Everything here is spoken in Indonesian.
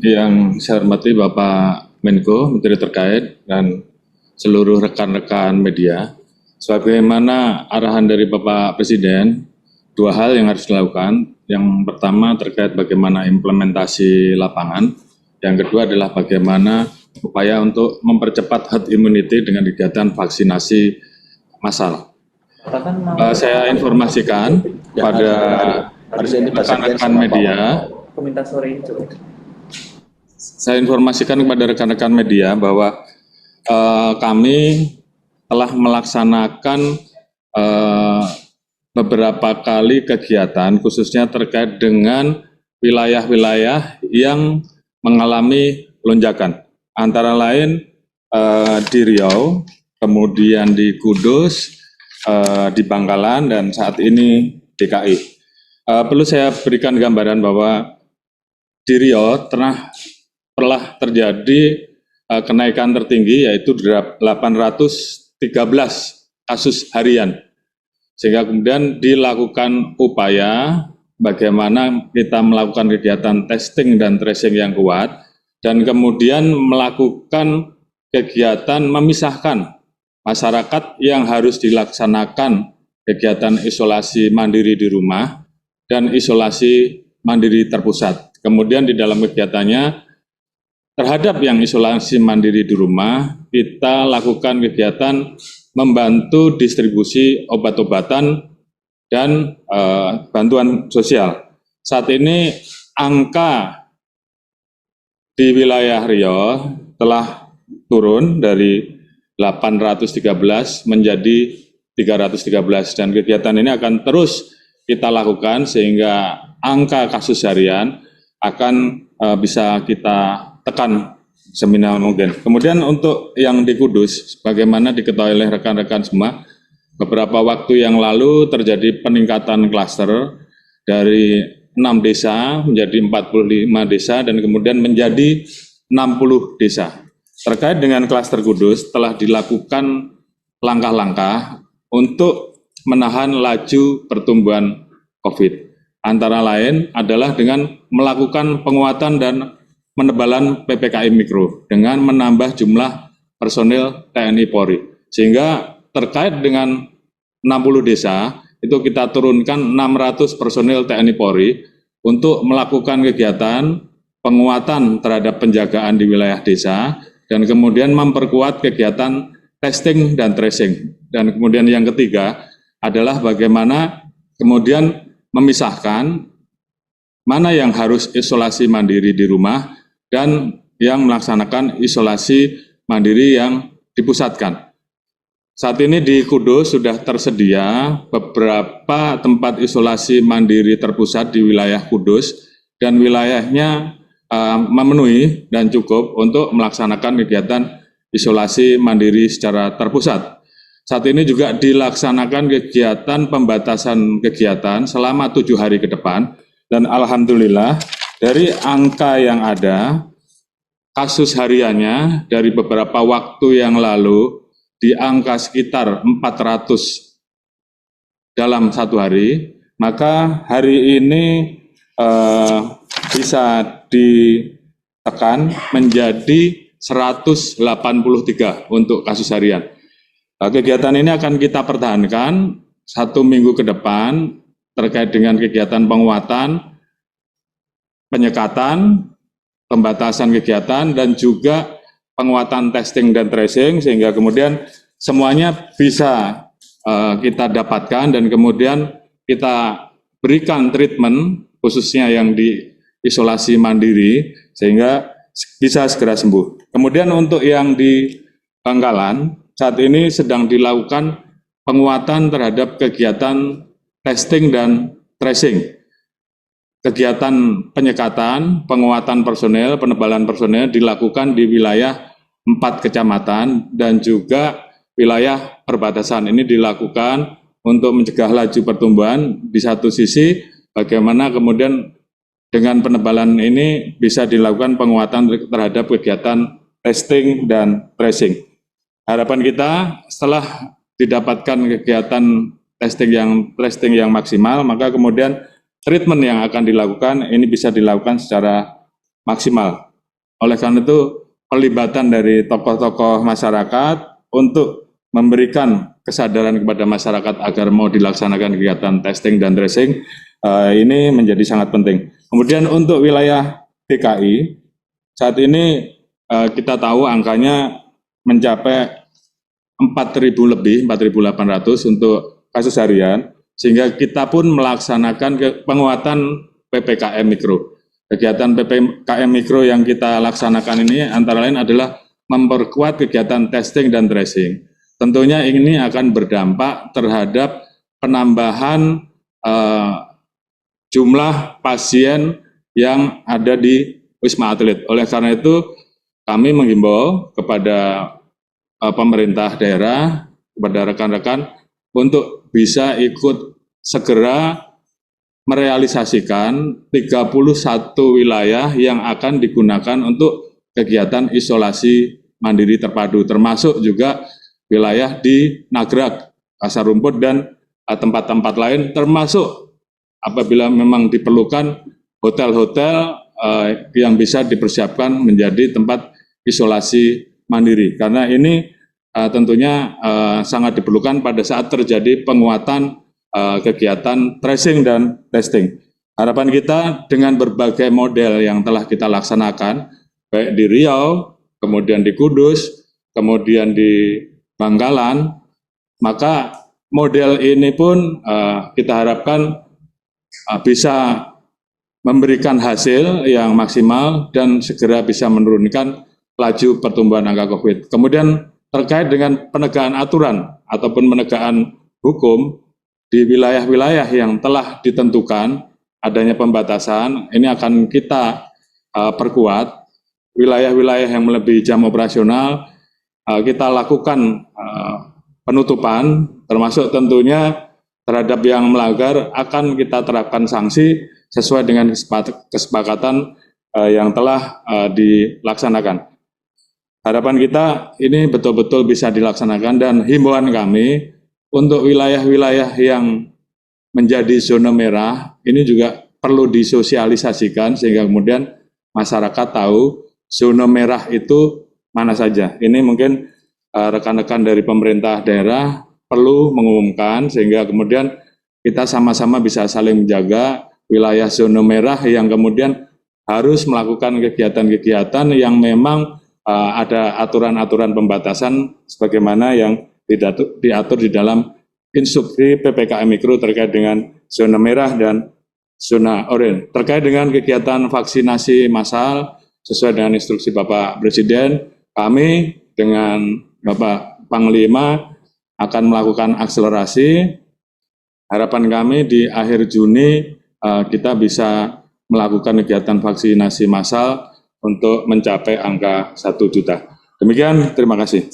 Yang saya hormati Bapak Menko, Menteri terkait, dan seluruh rekan-rekan media. Sebagaimana arahan dari Bapak Presiden, dua hal yang harus dilakukan. Yang pertama terkait bagaimana implementasi lapangan. Yang kedua adalah bagaimana upaya untuk mempercepat herd immunity dengan kegiatan vaksinasi massal. Saya informasikan pada rekan-rekan media. Saya informasikan kepada rekan-rekan media bahwa kami telah melaksanakan beberapa kali kegiatan khususnya terkait dengan wilayah-wilayah yang mengalami lonjakan. Antara lain di Riau, kemudian di Kudus, di Bangkalan, dan saat ini DKI. Perlu saya berikan gambaran bahwa di Riau telah terjadi kenaikan tertinggi yaitu 813 kasus harian. Sehingga kemudian dilakukan upaya bagaimana kita melakukan kegiatan testing dan tracing yang kuat dan kemudian melakukan kegiatan memisahkan masyarakat yang harus dilaksanakan kegiatan isolasi mandiri di rumah dan isolasi mandiri terpusat. Kemudian di dalam kegiatannya terhadap yang isolasi mandiri di rumah, kita lakukan kegiatan membantu distribusi obat-obatan dan bantuan sosial. Saat ini angka di wilayah Riau telah turun dari 813 menjadi 313 dan kegiatan ini akan terus kita lakukan sehingga angka kasus harian akan bisa kita tekan seminimal mungkin. Kemudian untuk yang di Kudus, bagaimana diketahui oleh rekan-rekan semua, beberapa waktu yang lalu terjadi peningkatan klaster dari 6 desa menjadi 45 desa dan kemudian menjadi 60 desa. Terkait dengan klaster Kudus telah dilakukan langkah-langkah untuk menahan laju pertumbuhan COVID. Antara lain adalah dengan melakukan penguatan dan penebalan PPKM Mikro dengan menambah jumlah personil TNI Polri. Sehingga terkait dengan 60 desa, itu kita turunkan 600 personil TNI Polri untuk melakukan kegiatan penguatan terhadap penjagaan di wilayah desa, dan kemudian memperkuat kegiatan testing dan tracing. Dan kemudian yang ketiga adalah bagaimana kemudian memisahkan mana yang harus isolasi mandiri di rumah dan yang melaksanakan isolasi mandiri yang dipusatkan. Saat ini di Kudus sudah tersedia beberapa tempat isolasi mandiri terpusat di wilayah Kudus dan wilayahnya memenuhi dan cukup untuk melaksanakan kegiatan isolasi mandiri secara terpusat. Saat ini juga dilaksanakan kegiatan pembatasan kegiatan selama 7 hari ke depan dan alhamdulillah dari angka yang ada, kasus hariannya dari beberapa waktu yang lalu di angka sekitar 400 dalam satu hari, maka hari ini bisa ditekan menjadi 183 untuk kasus harian. Kegiatan ini akan kita pertahankan 1 minggu ke depan terkait dengan kegiatan penguatan, penyekatan, pembatasan kegiatan, dan juga penguatan testing dan tracing, sehingga kemudian semuanya bisa kita dapatkan dan kemudian kita berikan treatment, khususnya yang di isolasi mandiri, sehingga bisa segera sembuh. Kemudian untuk yang di Bangkalan, saat ini sedang dilakukan penguatan terhadap kegiatan testing dan tracing. Kegiatan penyekatan, penguatan personel, penebalan personel dilakukan di wilayah 4 kecamatan dan juga wilayah perbatasan. Ini dilakukan untuk mencegah laju pertumbuhan. Di satu sisi, bagaimana kemudian dengan penebalan ini bisa dilakukan penguatan terhadap kegiatan testing dan tracing. Harapan kita setelah didapatkan kegiatan testing yang maksimal, maka kemudian treatment yang akan dilakukan ini bisa dilakukan secara maksimal. Oleh karena itu, pelibatan dari tokoh-tokoh masyarakat untuk memberikan kesadaran kepada masyarakat agar mau dilaksanakan kegiatan testing dan tracing ini menjadi sangat penting. Kemudian untuk wilayah DKI, saat ini kita tahu angkanya mencapai 4.000 lebih, 4.800 untuk kasus harian, sehingga kita pun melaksanakan penguatan PPKM Mikro. Kegiatan PPKM Mikro yang kita laksanakan ini antara lain adalah memperkuat kegiatan testing dan tracing. Tentunya ini akan berdampak terhadap penambahan jumlah pasien yang ada di Wisma Atlet. Oleh karena itu, kami menghimbau kepada pemerintah daerah, kepada rekan-rekan untuk bisa ikut segera merealisasikan 31 wilayah yang akan digunakan untuk kegiatan isolasi mandiri terpadu, termasuk juga wilayah di Nagrag, Pasar Rumput, dan tempat-tempat lain, termasuk apabila memang diperlukan hotel-hotel yang bisa dipersiapkan menjadi tempat isolasi mandiri. Karena ini tentunya sangat diperlukan pada saat terjadi penguatan kegiatan tracing dan testing. Harapan kita dengan berbagai model yang telah kita laksanakan, baik di Riau, kemudian di Kudus, kemudian di Bangkalan, maka model ini pun kita harapkan bisa memberikan hasil yang maksimal dan segera bisa menurunkan laju pertumbuhan angka COVID. Kemudian terkait dengan penegakan aturan ataupun penegakan hukum di wilayah-wilayah yang telah ditentukan adanya pembatasan, ini akan kita perkuat. Wilayah-wilayah yang melebihi jam operasional, kita lakukan penutupan, termasuk tentunya terhadap yang melanggar akan kita terapkan sanksi sesuai dengan kesepakatan yang telah dilaksanakan. Harapan kita ini betul-betul bisa dilaksanakan, dan himbauan kami untuk wilayah-wilayah yang menjadi zona merah ini juga perlu disosialisasikan sehingga kemudian masyarakat tahu zona merah itu mana saja. Ini mungkin rekan-rekan dari pemerintah daerah perlu mengumumkan sehingga kemudian kita sama-sama bisa saling menjaga wilayah zona merah yang kemudian harus melakukan kegiatan-kegiatan yang memang ada aturan-aturan pembatasan sebagaimana yang diatur di dalam instruksi PPKM Mikro terkait dengan zona merah dan zona oranye. Terkait dengan kegiatan vaksinasi massal sesuai dengan instruksi Bapak Presiden, kami dengan Bapak Panglima akan melakukan akselerasi. Harapan kami di akhir Juni kita bisa melakukan kegiatan vaksinasi massal untuk mencapai angka 1 juta. Demikian, terima kasih.